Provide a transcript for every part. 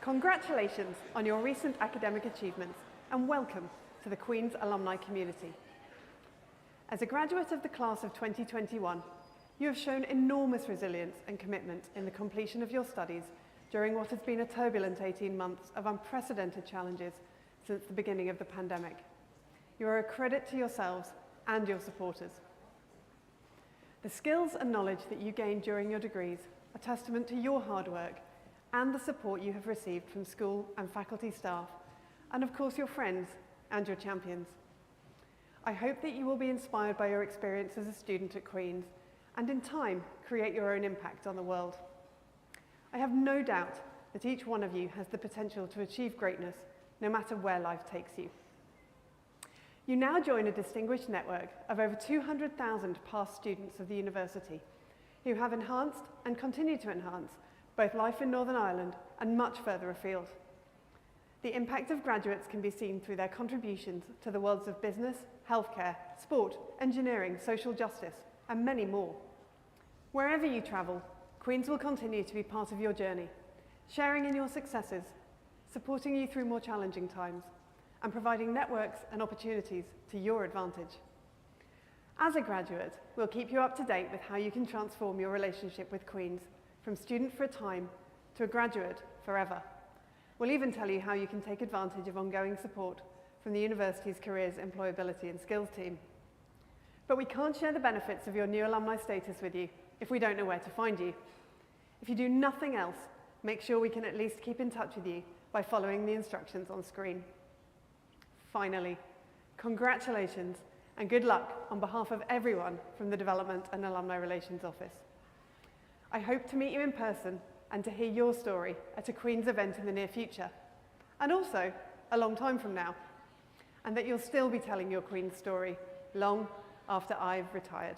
Congratulations on your recent academic achievements and welcome to the Queen's alumni community. As a graduate of the class of 2021, you have shown enormous resilience and commitment in the completion of your studies during what has been a turbulent 18 months of unprecedented challenges since the beginning of the pandemic. You are a credit to yourselves and your supporters. The skills and knowledge that you gained during your degrees are testament to your hard work and the support you have received from school and faculty staff, and of course your friends and your champions. I hope that you will be inspired by your experience as a student at Queen's and in time create your own impact on the world. I have no doubt that each one of you has the potential to achieve greatness no matter where life takes you. You now join a distinguished network of over 200,000 past students of the university who have enhanced and continue to enhance both life in Northern Ireland and much further afield. The impact of graduates can be seen through their contributions to the worlds of business, healthcare, sport, engineering, social justice, and many more. Wherever you travel, Queen's will continue to be part of your journey, sharing in your successes, supporting you through more challenging times, and providing networks and opportunities to your advantage. As a graduate, we'll keep you up to date with how you can transform your relationship with Queen's from student for a time to a graduate forever. We'll even tell you how you can take advantage of ongoing support from the university's Careers, Employability and Skills team. But we can't share the benefits of your new alumni status with you if we don't know where to find you. If you do nothing else, make sure we can at least keep in touch with you by following the instructions on screen. Finally, congratulations and good luck on behalf of everyone from the Development and Alumni Relations Office. I hope to meet you in person and to hear your story at a Queen's event in the near future, and also a long time from now, and that you'll still be telling your Queen's story long after I've retired.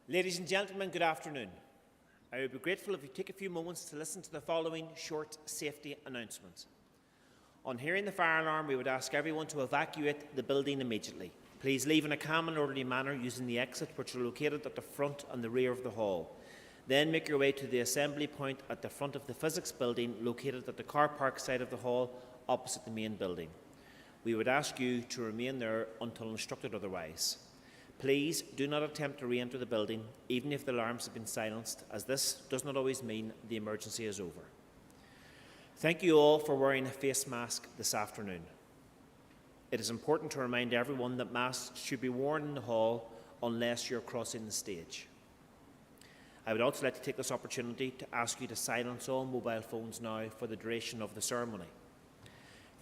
Ladies and gentlemen, good afternoon. I would be grateful if you take a few moments to listen to the following short safety announcements. On hearing the fire alarm, we would ask everyone to evacuate the building immediately. Please leave in a calm and orderly manner using the exit which are located at the front and the rear of the hall. Then make your way to the assembly point at the front of the physics building located at the car park side of the hall opposite the main building. We would ask you to remain there until instructed otherwise. Please do not attempt to re-enter the building, even if the alarms have been silenced, as this does not always mean the emergency is over. Thank you all for wearing a face mask this afternoon. It is important to remind everyone that masks should be worn in the hall unless you're crossing the stage. I would also like to take this opportunity to ask you to silence all mobile phones now for the duration of the ceremony.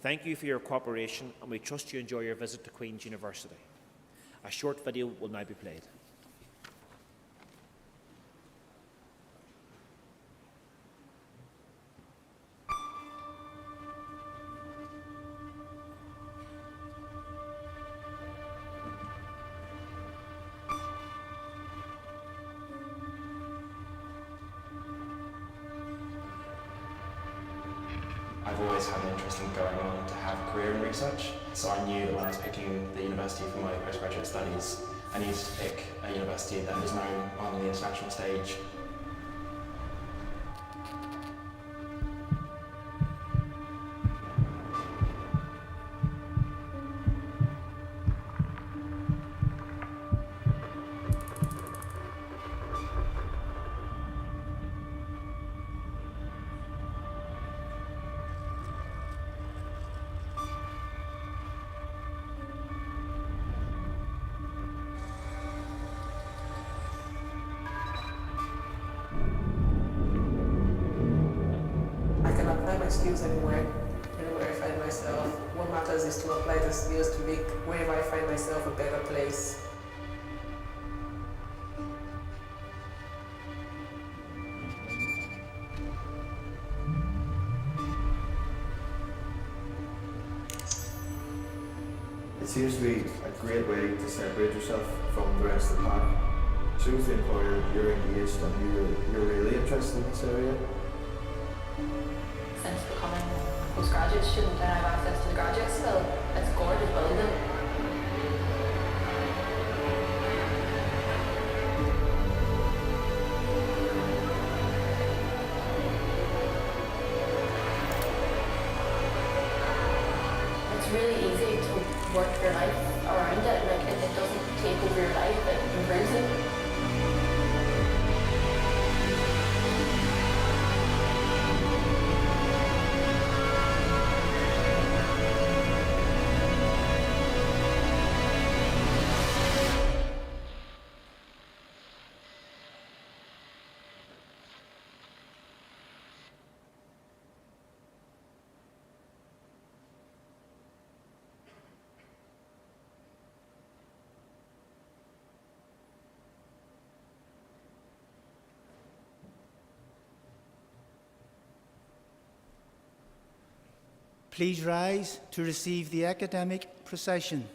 Thank you for your cooperation, and we trust you enjoy your visit to Queen's University. A short video will now be played. I've always had an interest in going on to have a career in research, so I knew that when I was picking the university for my postgraduate studies, I needed to pick a university that was known on the international stage. Skills anywhere I find myself. What matters is to apply the skills to make wherever I find myself a better place. seems to be a great way to separate yourself from the rest of the pack. Shows the employer you're engaged and you're really interested in this area. Since becoming a postgraduate student and I have access to the graduate skill, it's a gorgeous building. It's really easy to work your life around it. Like it doesn't take over your life, it improves it. Please rise to receive the academic procession.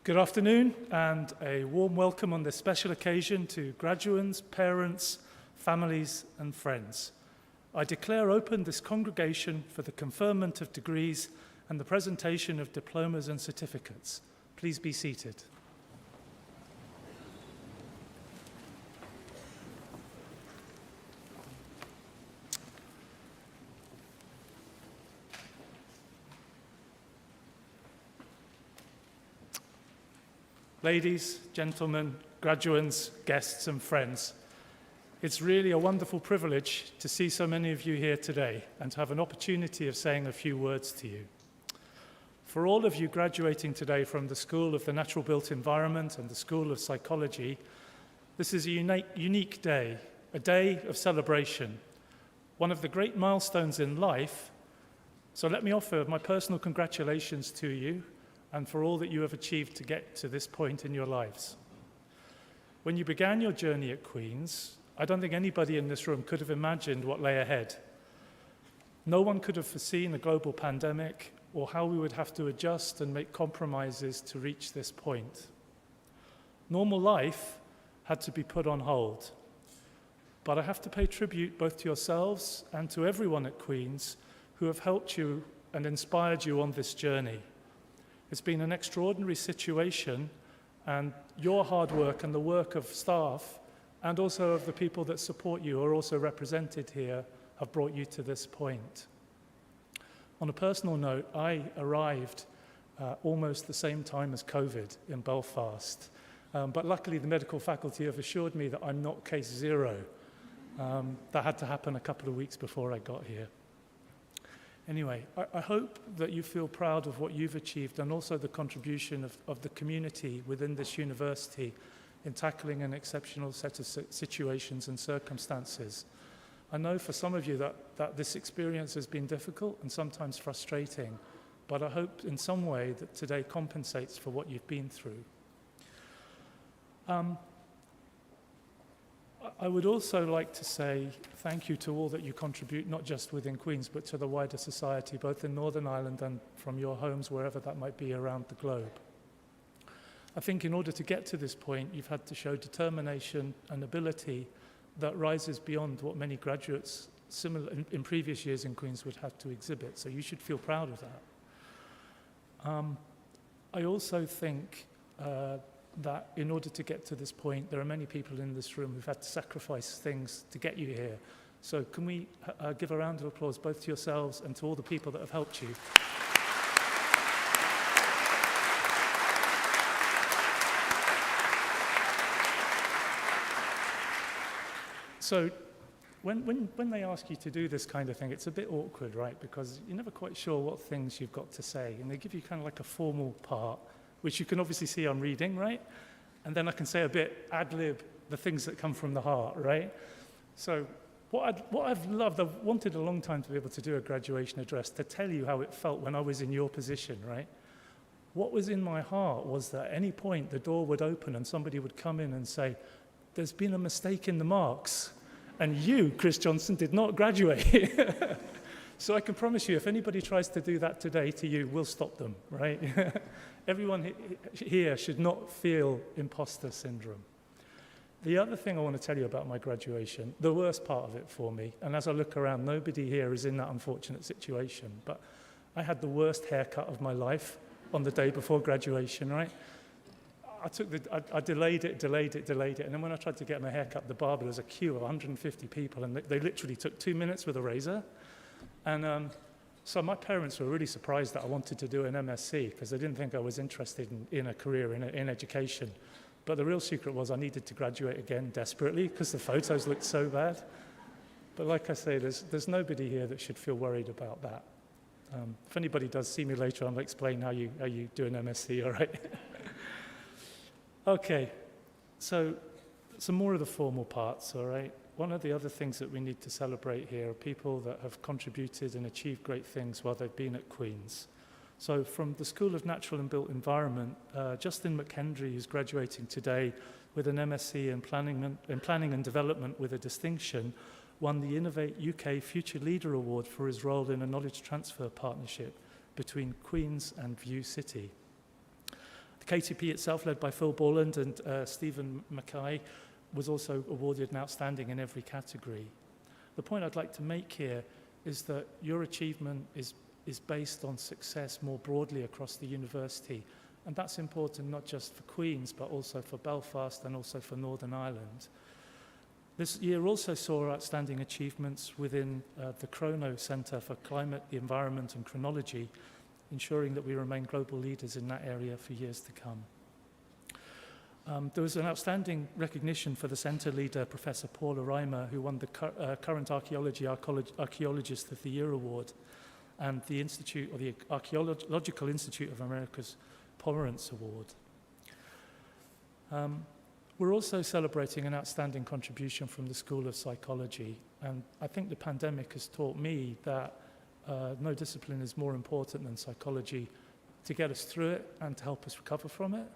Good afternoon and a warm welcome on this special occasion to graduates, parents, families and friends. I declare open this congregation for the conferment of degrees and the presentation of diplomas and certificates. Please be seated. Ladies, gentlemen, graduates, guests and friends, it's really a wonderful privilege to see so many of you here today and to have an opportunity of saying a few words to you. For all of you graduating today from the School of the Natural Built Environment and the School of Psychology, this is a unique day, a day of celebration, one of the great milestones in life. So let me offer my personal congratulations to you and for all that you have achieved to get to this point in your lives. When you began your journey at Queen's, I don't think anybody in this room could have imagined what lay ahead. No one could have foreseen a global pandemic or how we would have to adjust and make compromises to reach this point. Normal life had to be put on hold. But I have to pay tribute both to yourselves and to everyone at Queen's who have helped you and inspired you on this journey. It's been an extraordinary situation, and your hard work and the work of staff and also of the people that support you are also represented here have brought you to this point. On a personal note, I arrived almost the same time as COVID in Belfast, but luckily the medical faculty have assured me that I'm not case zero. That had to happen a couple of weeks before I got here. Anyway, I hope that you feel proud of what you've achieved and also the contribution of the community within this university in tackling an exceptional set of situations and circumstances. I know for some of you that this experience has been difficult and sometimes frustrating, but I hope in some way that today compensates for what you've been through. I would also like to say thank you to all that you contribute, not just within Queen's, but to the wider society, both in Northern Ireland and from your homes, wherever that might be around the globe. I think in order to get to this point, you've had to show determination and ability that rises beyond what many graduates similar in previous years in Queen's would have to exhibit. So you should feel proud of that. I also think that in order to get to this point, there are many people in this room who've had to sacrifice things to get you here. So can we give a round of applause both to yourselves and to all the people that have helped you? So when they ask you to do this kind of thing, it's a bit awkward, right? Because you're never quite sure what things you've got to say. And they give you kind of like a formal part, which you can obviously see I'm reading, right? And then I can say a bit ad-lib, the things that come from the heart, right? So what I've loved, I've wanted a long time to be able to do a graduation address, to tell you how it felt when I was in your position, right? What was in my heart was that at any point the door would open and somebody would come in and say, there's been a mistake in the marks, and you, Chris Johnson, did not graduate. So I can promise you, if anybody tries to do that today to you, we'll stop them, right? Everyone here should not feel imposter syndrome. The other thing I want to tell you about my graduation, the worst part of it for me, and as I look around, nobody here is in that unfortunate situation, but I had the worst haircut of my life on the day before graduation, right? I delayed it, and then when I tried to get my hair cut, the barber, there was a queue of 150 people, and they literally took 2 minutes with a razor. And so my parents were really surprised that I wanted to do an MSc, because they didn't think I was interested in a career in education. But the real secret was I needed to graduate again desperately, because the photos looked so bad. But like I say, there's nobody here that should feel worried about that. If anybody does see me later, I'll explain how you do an MSc, all right? Okay, so some more of the formal parts, all right? One of the other things that we need to celebrate here are people that have contributed and achieved great things while they've been at Queen's. So from the School of Natural and Built Environment, Justin McKendry, who's graduating today with an MSc in Planning and Development with a distinction, won the Innovate UK Future Leader Award for his role in a knowledge transfer partnership between Queen's and View City. The KTP itself, led by Phil Borland and Stephen Mackay, was also awarded an outstanding in every category. The point I'd like to make here is that your achievement is based on success more broadly across the university, and that's important not just for Queen's, but also for Belfast and also for Northern Ireland. This year also saw outstanding achievements within the Chrono Centre for Climate, the Environment and Chronology, ensuring that we remain global leaders in that area for years to come. There was an outstanding recognition for the centre leader, Professor Paula Reimer, who won the Current Archaeology Archaeologist of the Year Award, and the Institute, or the Archaeological Institute of America's Pomerantz Award. We're also celebrating an outstanding contribution from the School of Psychology, and I think the pandemic has taught me that no discipline is more important than psychology to get us through it and to help us recover from it.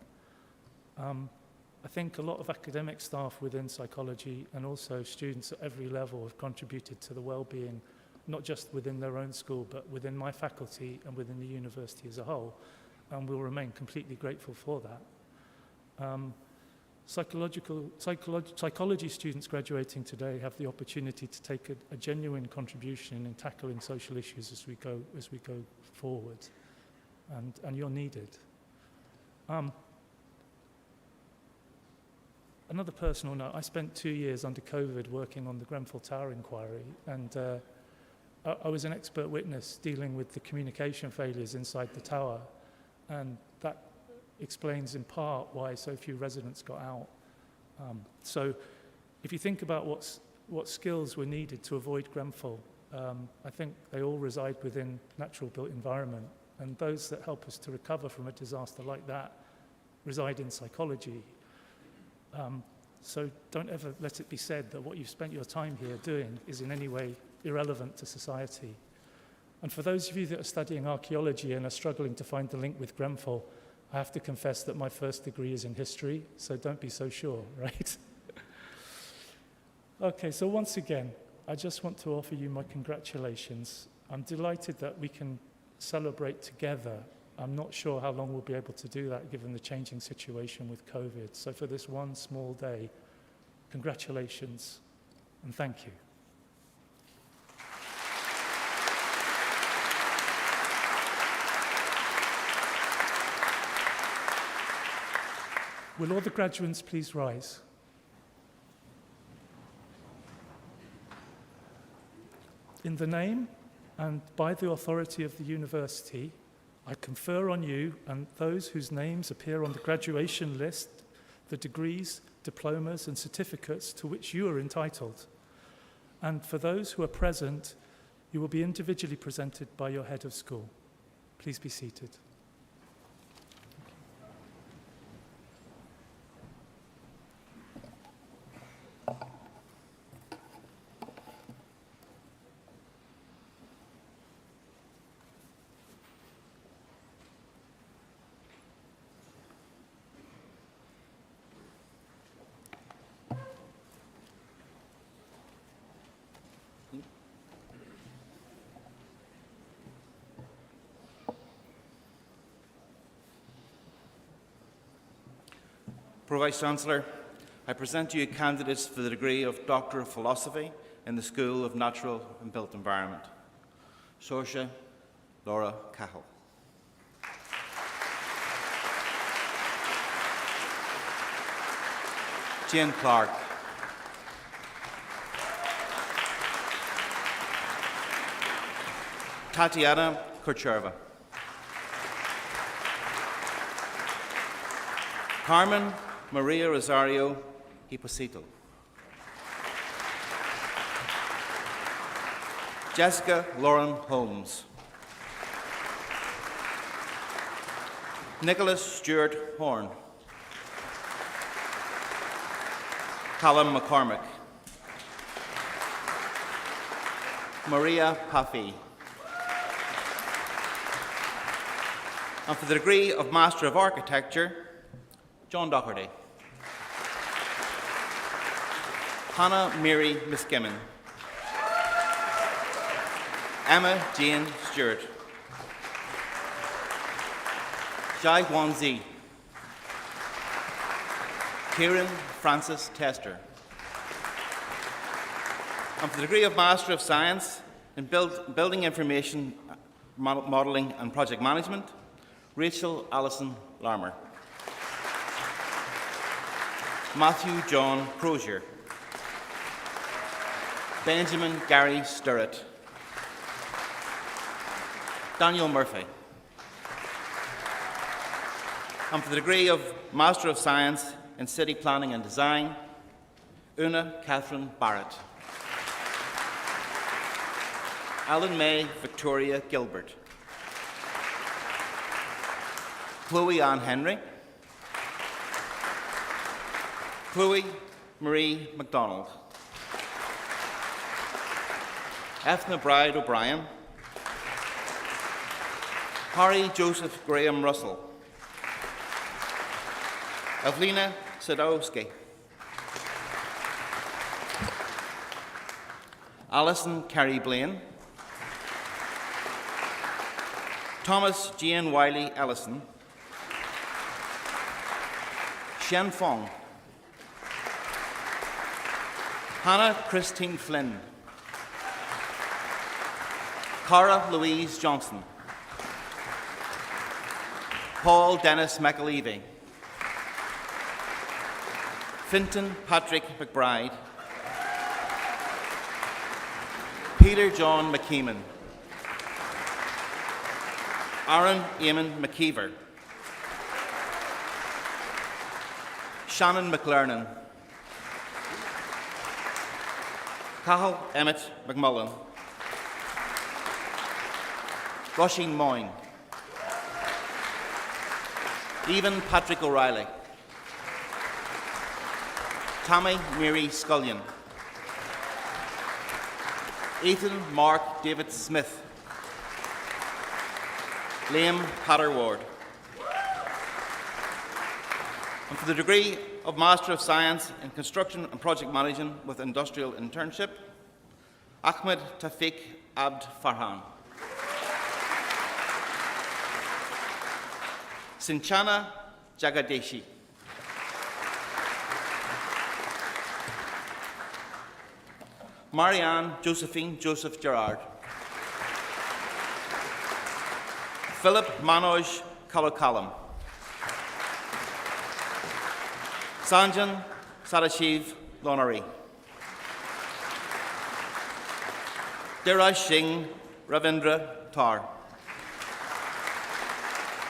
I think a lot of academic staff within psychology and also students at every level have contributed to the well-being, not just within their own school, but within my faculty and within the university as a whole, and we'll remain completely grateful for that. Psychology students graduating today have the opportunity to take a genuine contribution in tackling social issues as we go forward, and you're needed. Another personal note, I spent 2 years under COVID working on the Grenfell Tower inquiry, and I was an expert witness dealing with the communication failures inside the tower, and that explains in part why so few residents got out. So if you think about what skills were needed to avoid Grenfell, I think they all reside within natural built environment, and those that help us to recover from a disaster like that reside in psychology. So don't ever let it be said that what you've spent your time here doing is in any way irrelevant to society. And for those of you that are studying archaeology and are struggling to find the link with Grenfell, I have to confess that my first degree is in history, so don't be so sure, right? Okay, so once again, I just want to offer you my congratulations. I'm delighted that we can celebrate together. I'm not sure how long we'll be able to do that given the changing situation with COVID. So for this one small day, congratulations and thank you. Will all the graduates please rise? In the name and by the authority of the university, I confer on you and those whose names appear on the graduation list the degrees, diplomas, and certificates to which you are entitled. And for those who are present, you will be individually presented by your head of school. Please be seated. Pro-Vice-Chancellor, I present to you candidates for the degree of Doctor of Philosophy in the School of Natural and Built Environment. Saoirse Laura Cahill. Jane Clark. Tatiana Kurcherva. Carmen Maria Rosario Hiposito. Jessica Lauren Holmes. Nicholas Stewart Horn. Callum McCormick. Maria Puffy. And for the degree of Master of Architecture, John Doherty. Hannah Mary Miskimmon. Emma Jane Stewart. Jai Guanzi. Kieran Francis Tester. And for the degree of Master of Science in Building Information Modelling and Project Management, Rachel Allison Larmer. Matthew John Crozier. Benjamin Gary Sturrett. Daniel Murphy. And for the degree of Master of Science in City Planning and Design, Una Catherine Barrett. Alan May Victoria Gilbert. Chloe Ann Henry. Chloe Marie MacDonald. Ethna Bride O'Brien. Harry Joseph Graham Russell. Evelina Sadowski. Alison Carey Blaine. Thomas Jane Wiley Ellison. Shen Fong. Hannah Christine Flynn. Cara Louise Johnson. Paul Dennis McAlevey. Finton Patrick McBride. Peter John McKeeman. Aaron Eamon McKeever. Shannon McLernan. Cathal Emmett McMullen. Roisin Moyne, Evan Patrick O'Reilly, Tammy Mary Scullion, Ethan Mark David Smith, Liam Patter Ward. And for the degree of Master of Science in Construction and Project Management with Industrial Internship, Ahmed Tafiq Abd Farhan. Sinchana Jagadeshi. Marianne Josephine Joseph Gerard. Philip Manoj Kalakalam. Sanjan Sadashiv Lonari. Diraj Singh Ravindra Tar.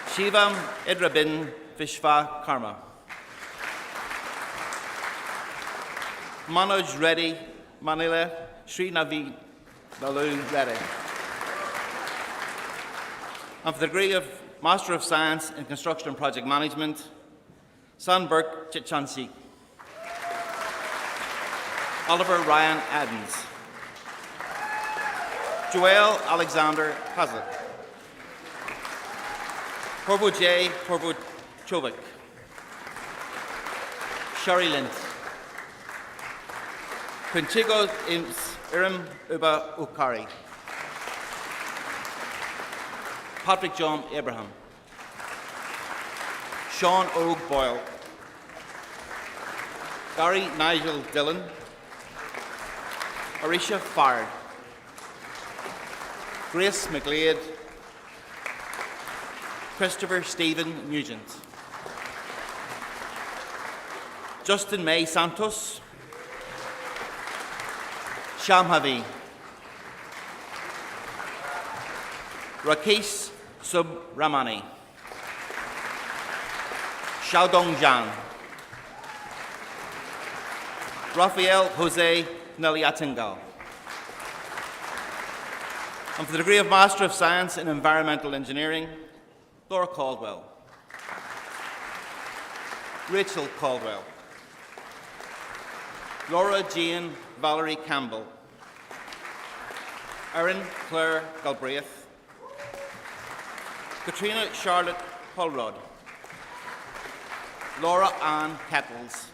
Shivam Idrabin Vishva Karma. Manoj Reddy Manila Srinavi Lalu Reddy. And for the degree of Master of Science in Construction and Project Management, Sanberg Chichansi. Oliver Ryan Adams. Joel Alexander Hazlitt. Porvo J. Porvo Chovik. Sherry Lint. Quintigo Irim Uba Ukari. Patrick John Abraham. Sean Og Boyle. Gary Nigel Dillon. Arisha Fard. Grace McLeod. Christopher Stephen Nugent. Justin May Santos. Shamhavi. Rakesh Subramani. Xiaodong Zhang. Rafael Jose Neliatingal. And for the degree of Master of Science in Environmental Engineering, Laura Caldwell. Rachel Caldwell. Laura Jean Valerie Campbell. Erin Claire Galbraith. Katrina Charlotte Holrod. Laura Ann Kettles.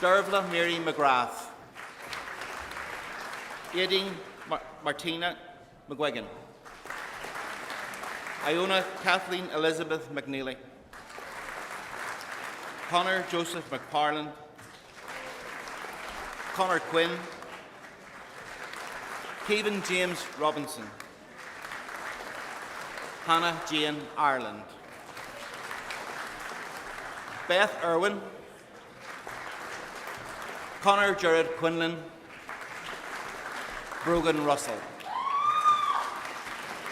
Dervla Mary McGrath. Aiding Martina McGuigan. Iona Kathleen Elizabeth McNeely. Connor Joseph McParland. Connor Quinn. Kevin James Robinson. Hannah Jane Ireland. Beth Irwin. Connor Jared Quinlan. Brogan Russell.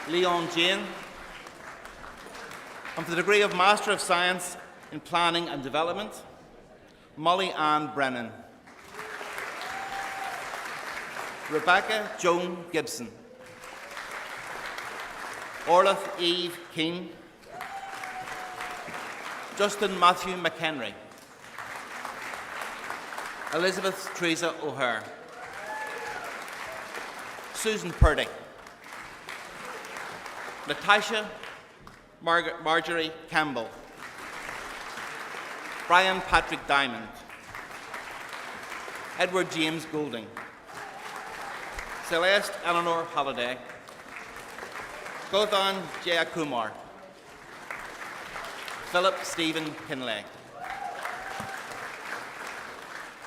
Leon Jane. And for the degree of Master of Science in Planning and Development, Molly Ann Brennan. Rebecca Joan Gibson. Orlath Eve Keane. Justin Matthew McHenry. Elizabeth Teresa O'Hare. Susan Purdy. Natasha Marjorie Campbell. Brian Patrick Diamond. Edward James Goulding. Celeste Eleanor Holliday. Gothan Jayakumar. Philip Stephen Kinlay.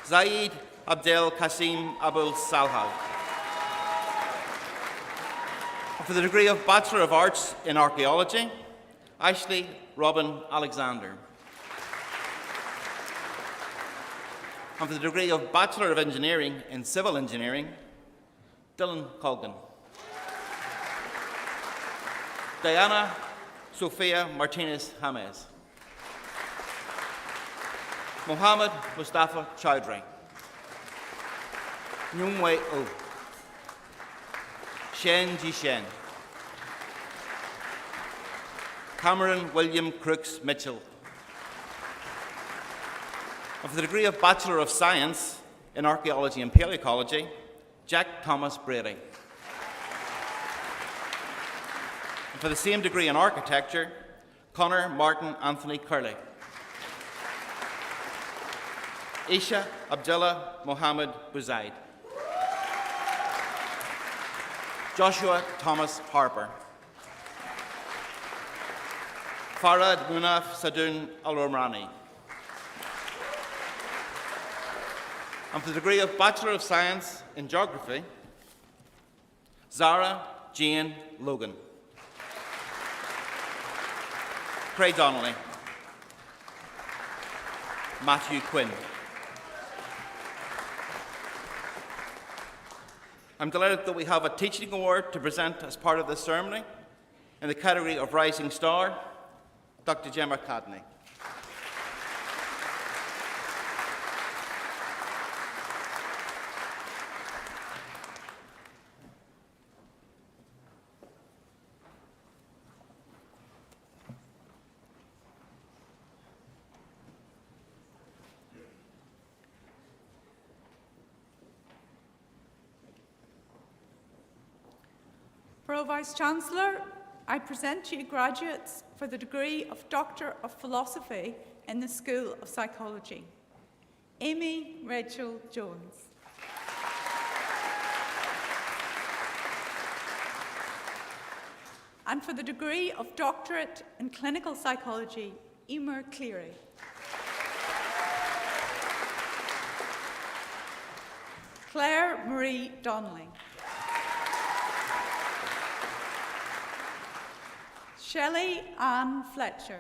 Zaid Abdel Qasim Abul Salha. For the degree of Bachelor of Arts in Archaeology, Ashley Robin Alexander. And for the degree of Bachelor of Engineering in Civil Engineering, Dylan Colgan. Diana Sofia Martinez James. Mohammed Mustafa Chowdhury. Nyungwei O. Shen Jishen. Cameron William Crooks Mitchell. And for the degree of Bachelor of Science in Archaeology and Paleoecology, Jack Thomas Brady. And for the same degree in Architecture, Connor Martin Anthony Curley. Isha Abdullah Mohammed Buzaid. Joshua Thomas Harper. Farad Munaf Sadun Al-Romrani. And for the degree of Bachelor of Science in Geography, Zara Jane Logan. Craig Donnelly. Matthew Quinn. I'm delighted that we have a teaching award to present as part of this ceremony. In the category of Rising Star, Dr. Gemma Cadney. Pro Vice-Chancellor, I present to you graduates for the degree of Doctor of Philosophy in the School of Psychology. Amy Rachel Jones. And for the degree of Doctorate in Clinical Psychology, Emer Cleary. Claire Marie Donnelly. Shelley Ann Fletcher.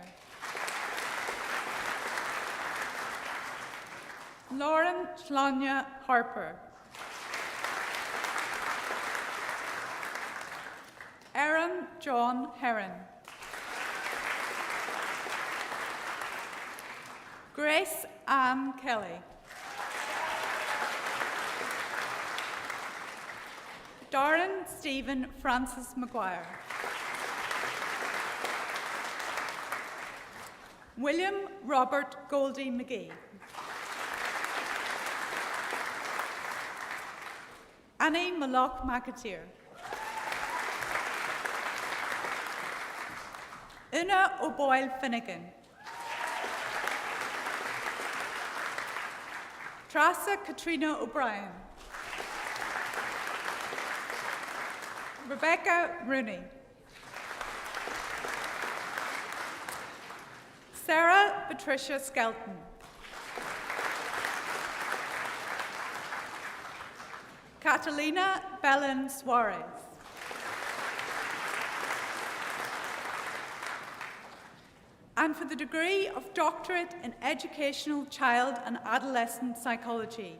Lauren Slanya Harper. Aaron John Heron. Grace Ann Kelly. Darren Stephen Francis Maguire. William Robert Goldie McGee. Annie Malloch McAteer. Una O'Boyle Finnegan. Trasa Katrina O'Brien. Rebecca Rooney. Sarah Patricia Skelton. Catalina Belen Suarez. And for the degree of Doctorate in Educational Child and Adolescent Psychology,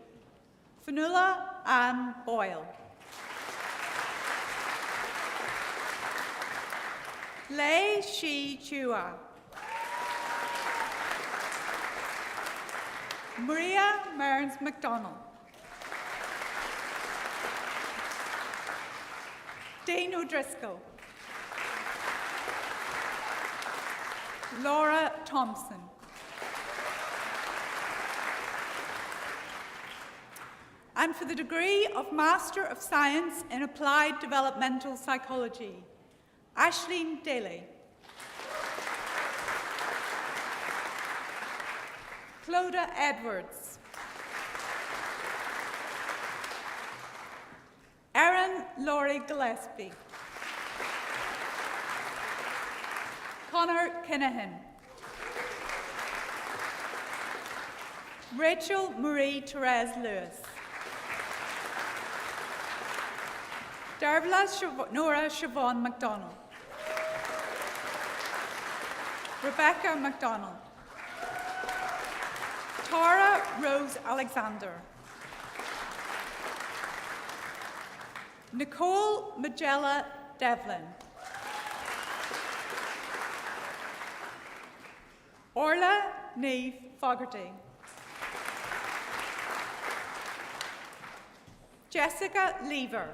Fanula Ann Boyle. Lei Shi Chua. Maria Mearns MacDonald. Dane O'Driscoll. Laura Thompson. And for the degree of Master of Science in Applied Developmental Psychology, Aisling Daly. Clodagh Edwards. Erin Laurie Gillespie. Connor Kinahan. Rachel Marie Therese Lewis. Dervla Nora Siobhan MacDonald. Rebecca MacDonald. Tara Rose Alexander. Nicole Magella Devlin. Orla Neve Fogarty. Jessica Lever.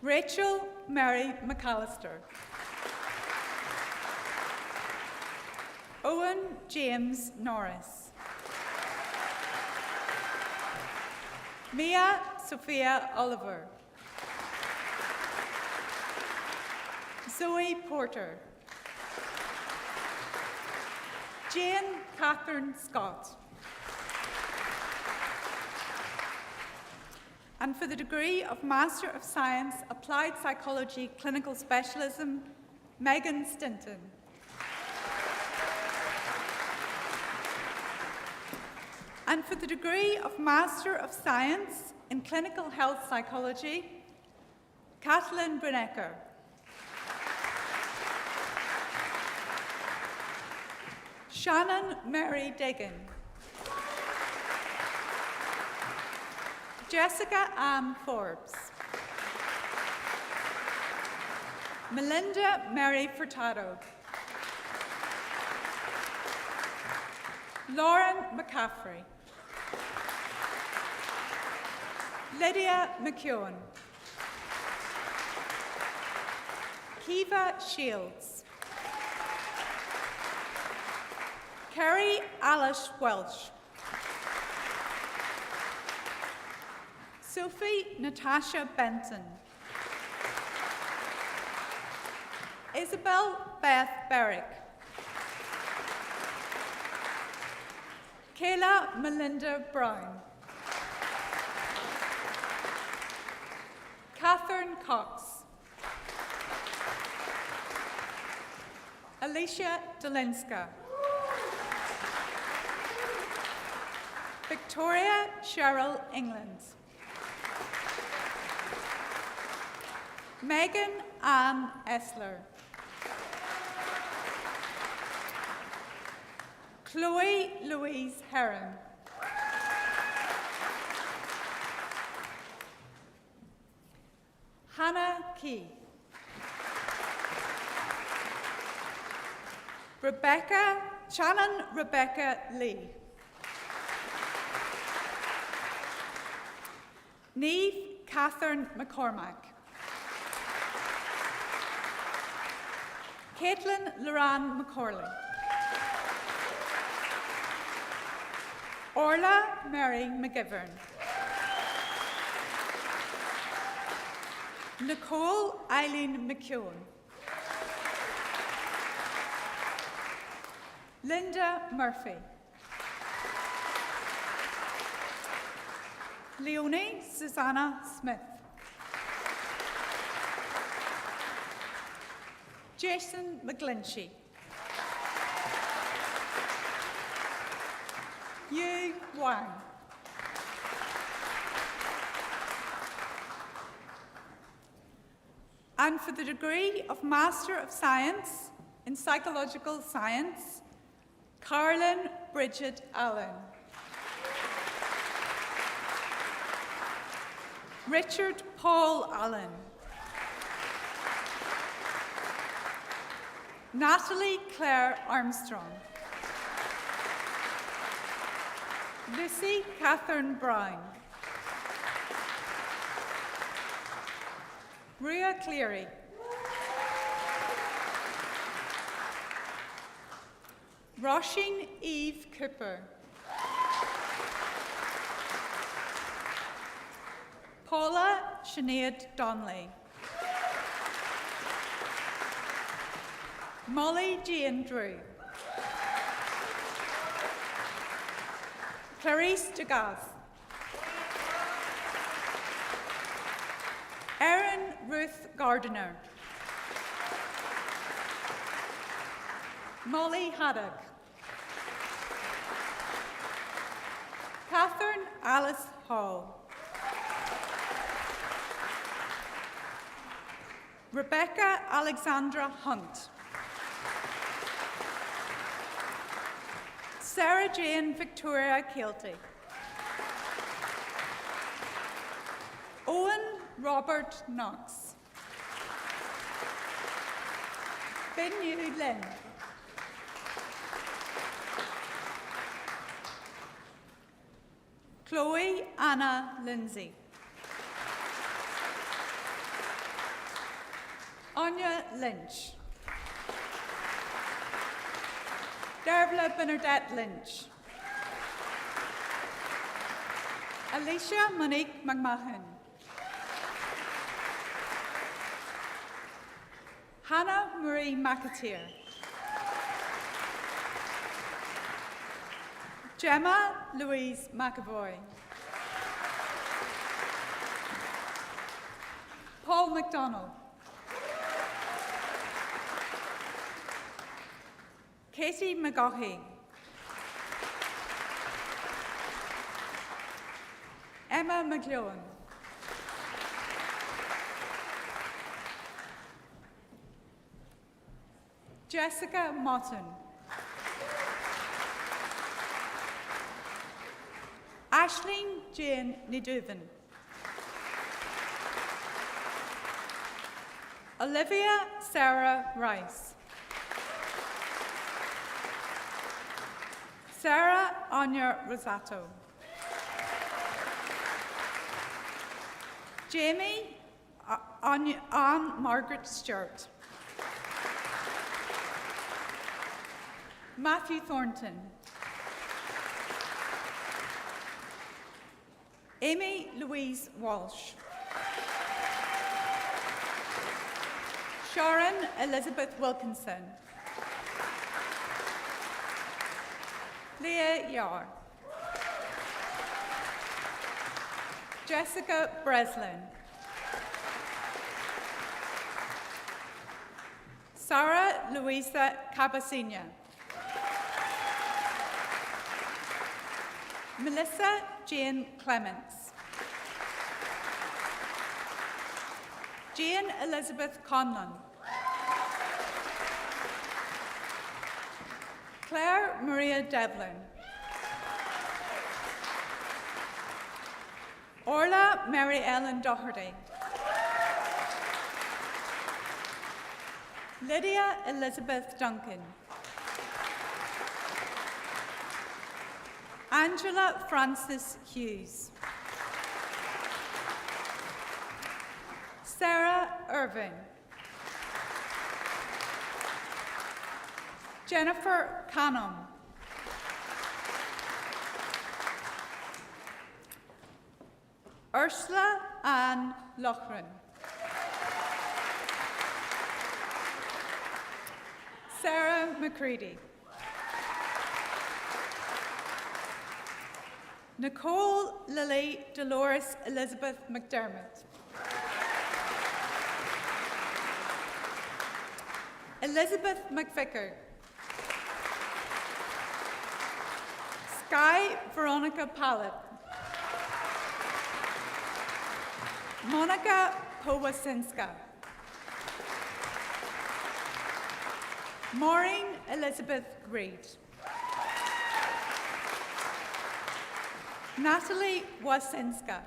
Rachel Mary McAllister. Owen James Norris. Mia Sophia Oliver. Zoe Porter. Jane Catherine Scott. And for the degree of Master of Science, Applied Psychology, Clinical Specialism, Megan Stinton. And for the degree of Master of Science in Clinical Health Psychology, Kathleen Brunecker. Shannon Mary Diggin. Jessica Ann Forbes. Melinda Mary Furtado. Lauren McCaffrey. Lydia McEwen. Kiva Shields. Kerry Alice Welsh. Sophie Natasha Benton. Isabel Beth Berrick. Kayla Melinda Brown. Catherine Cox. Alicia Dolinska. Victoria Cheryl England. Megan Ann Essler. Chloe Louise Heron. Hannah Key. Shannon Rebecca Lee. Neve Catherine McCormack. Caitlin Loran McCorley. Orla Mary McGivern. Nicole Eileen McKeown. Linda Murphy. Leonie Susanna Smith. Jason McGlinchey. Yu Wang. And for the degree of Master of Science in Psychological Science, Carolyn Bridget Allen. Richard Paul Allen. Natalie Claire Armstrong. Lucy Catherine Brown. Rhea Cleary. Roisin Eve Cooper. Paula Sinead Donnelly. Molly Jane Drew. Clarice Degas. Erin Ruth Gardiner. Molly Haddock. Catherine Alice Hall. Rebecca Alexandra Hunt. Sarah Jane Victoria Keelty. Owen Robert Knox. Binyu Lin. Chloe Anna Lindsay. Anya Lynch. Dervla Bernadette Lynch. Alicia Monique McMahon. Hannah Marie McAteer. Gemma Louise McAvoy. Paul McDonald. Katie McGaughey. Emma McLeod. Jessica Motton. Aisling Jane Niduvan. Olivia Sarah Rice. Sarah Anya Rosato. Jamie Anne Margaret Stewart. Matthew Thornton. Amy Louise Walsh. Sharon Elizabeth Wilkinson. Leah Yar. Jessica Breslin. Sarah Louisa Cabasina. Melissa Jane Clements. Jane Elizabeth Conlon. Claire Maria Devlin. Orla Mary Ellen Doherty. Lydia Elizabeth Duncan. Angela Frances Hughes. Sarah Irving. Jennifer Canham. Ursula Ann Loughran. Sarah McCready. Nicole Lily Dolores Elizabeth McDermott. Elizabeth McVicker. Sky Veronica Pallett. Monica Powasinska. Maureen Elizabeth Reid. Natalie Wasinska.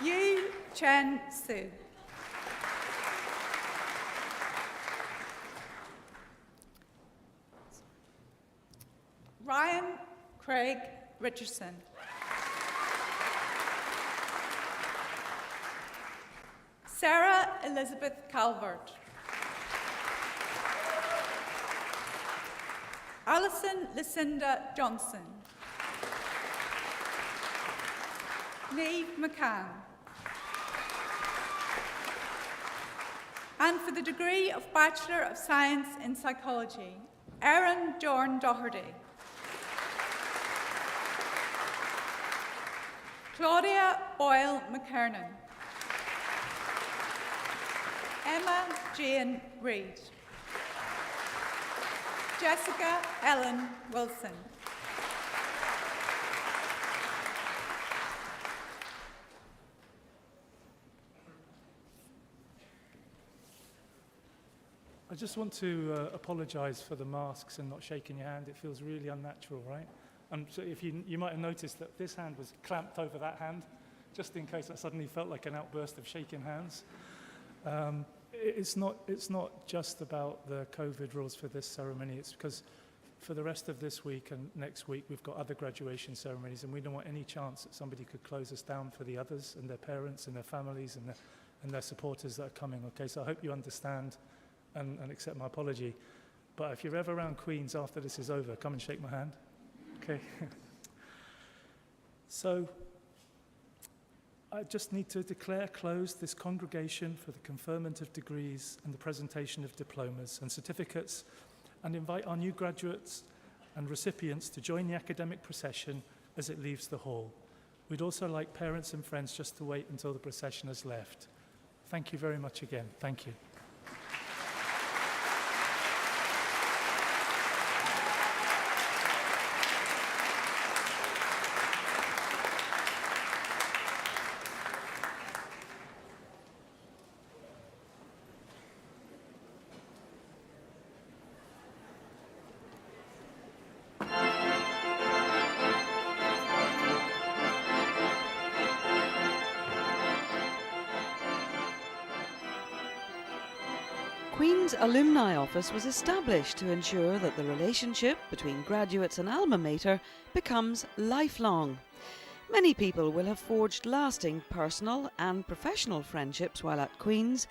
Yu Chen Su. Ryan Craig Richardson. Sarah Elizabeth Calvert. Alison Lucinda Johnson. Neve McCann. And for the degree of Bachelor of Science in Psychology, Erin Dorn Doherty. Claudia Boyle McKernan. Emma Jane Reid. Jessica Ellen Wilson. I just want to apologise for the masks and not shaking your hand. It feels really unnatural, right? And so if you might have noticed that this hand was clamped over that hand, just in case I suddenly felt like an outburst of shaking hands. It's not just about the COVID rules for this ceremony. It's because for the rest of this week and next week, we've got other graduation ceremonies, and we don't want any chance that somebody could close us down for the others and their parents and their families and their supporters that are coming, okay? So I hope you understand and accept my apology. But if you're ever around Queen's after this is over, come and shake my hand, okay? So I just need to declare closed this congregation for the conferment of degrees and the presentation of diplomas and certificates, and invite our new graduates and recipients to join the academic procession as it leaves the hall. We'd also like parents and friends just to wait until the procession has left. Thank you very much again. Thank you. Queen's Alumni Office was established to ensure that the relationship between graduates and alma mater becomes lifelong. Many people will have forged lasting personal and professional friendships while at Queen's,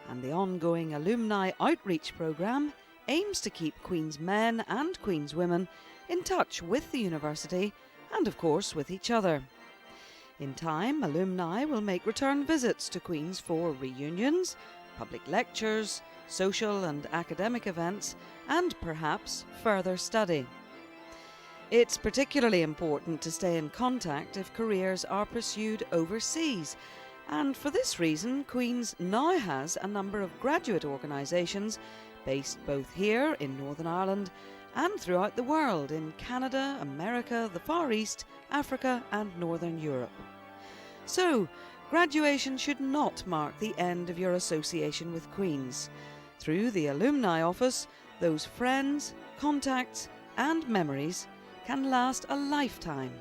and the ongoing Alumni Outreach Programme aims to keep Queen's men and Queen's women in touch with the university and, of course, with each other. In time, alumni will make return visits to Queen's for reunions, public lectures, social and academic events, and perhaps further study. It's particularly important to stay in contact if careers are pursued overseas, and for this reason Queen's now has a number of graduate organisations based both here in Northern Ireland and throughout the world in Canada, America, the Far East, Africa and Northern Europe. So, graduation should not mark the end of your association with Queen's. Through the Alumni Office, those friends, contacts and memories can last a lifetime.